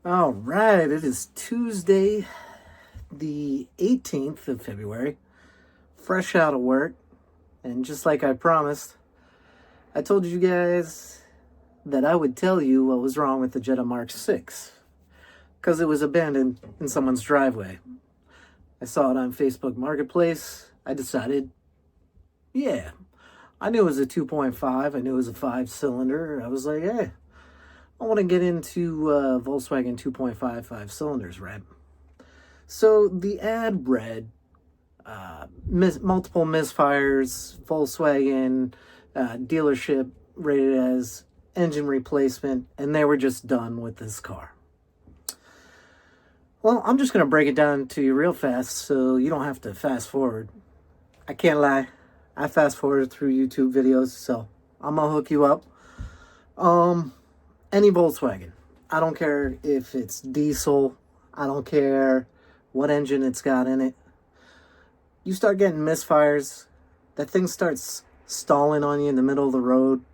All right, it is Tuesday, the 18th of February, fresh out of work. And just like I promised, I told you guys that I would tell you what was wrong with the Jetta Mark 6 because it was abandoned in someone's driveway. I saw it on Facebook Marketplace. I decided, yeah, I knew it was a 2.5. I knew it was a 5-cylinder. I was like, hey, I want to get into Volkswagen 2.5 5-cylinders, right? So the ad read multiple misfires, Volkswagen dealership rated as engine replacement, and they were just done with this car. Well, I'm just going to break it down to you real fast so you don't have to fast forward. I can't lie. I fast forwarded through YouTube videos, so I'm going to hook you up. Any Volkswagen. I don't care if it's diesel. I don't care what engine it's got in it. You start getting misfires. That thing starts stalling on you in the middle of the road.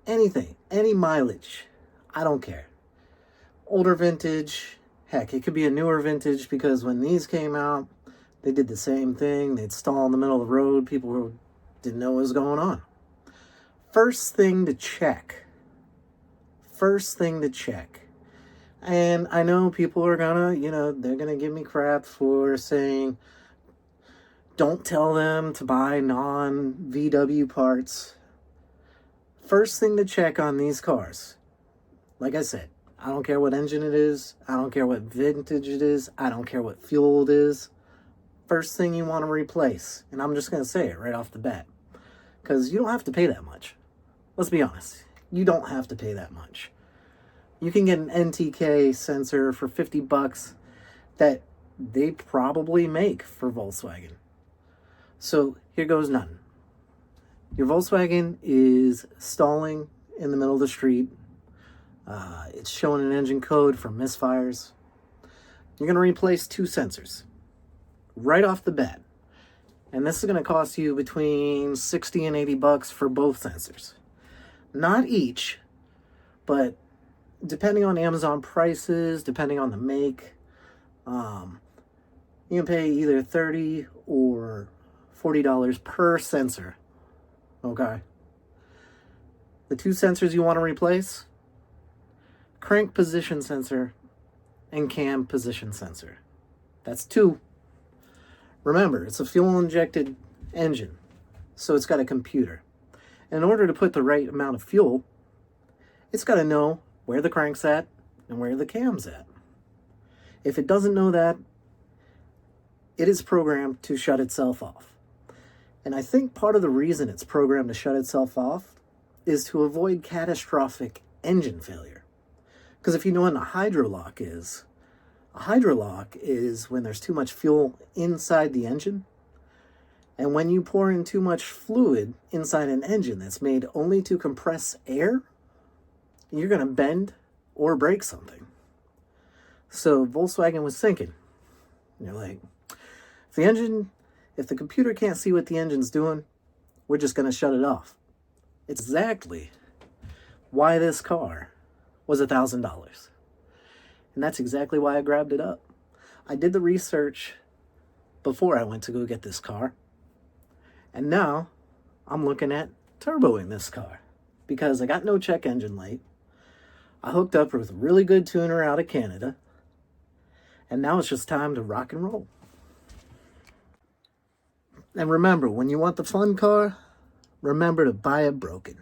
Anything. Any mileage. I don't care. Older vintage. Heck, it could be a newer vintage because when these came out, they did the same thing. They'd stall in the middle of the road. People didn't know what was going on. First thing to check. And I know people are gonna, they're gonna give me crap for saying, don't tell them to buy non-VW parts. First thing to check on these cars, like I said, I don't care what engine it is. I don't care what vintage it is. I don't care what fuel it is. First thing you want to replace, and I'm just gonna say it right off the bat, because you don't have to pay that much. Let's be honest. You don't have to pay that much. You can get an NTK sensor for $50 that they probably make for Volkswagen. So here goes nothing. Your Volkswagen is stalling in the middle of the street. It's showing an engine code for misfires. You're going to replace 2 sensors right off the bat. And this is going to cost you between $60 and $80 for both sensors. Not each, but depending on Amazon prices, depending on the make, you can pay either $30 or $40 per sensor. Okay. The 2 sensors you want to replace: crank position sensor and cam position sensor. That's 2. Remember, it's a fuel injected engine, so it's got a computer. In order to put the right amount of fuel, it's got to know where the crank's at and where the cam's at. If it doesn't know that, it is programmed to shut itself off. And I think part of the reason it's programmed to shut itself off is to avoid catastrophic engine failure. Because if you know what a hydrolock is when there's too much fuel inside the engine. And when you pour in too much fluid inside an engine that's made only to compress air, you're going to bend or break something. So Volkswagen was thinking, you're like, if the computer can't see what the engine's doing, we're just going to shut it off. It's exactly why this car was $1,000. And that's exactly why I grabbed it up. I did the research before I went to go get this car. And now I'm looking at turboing this car because I got no check engine light. I hooked up with a really good tuner out of Canada. And now it's just time to rock and roll. And remember, when you want the fun car, remember to buy it broken.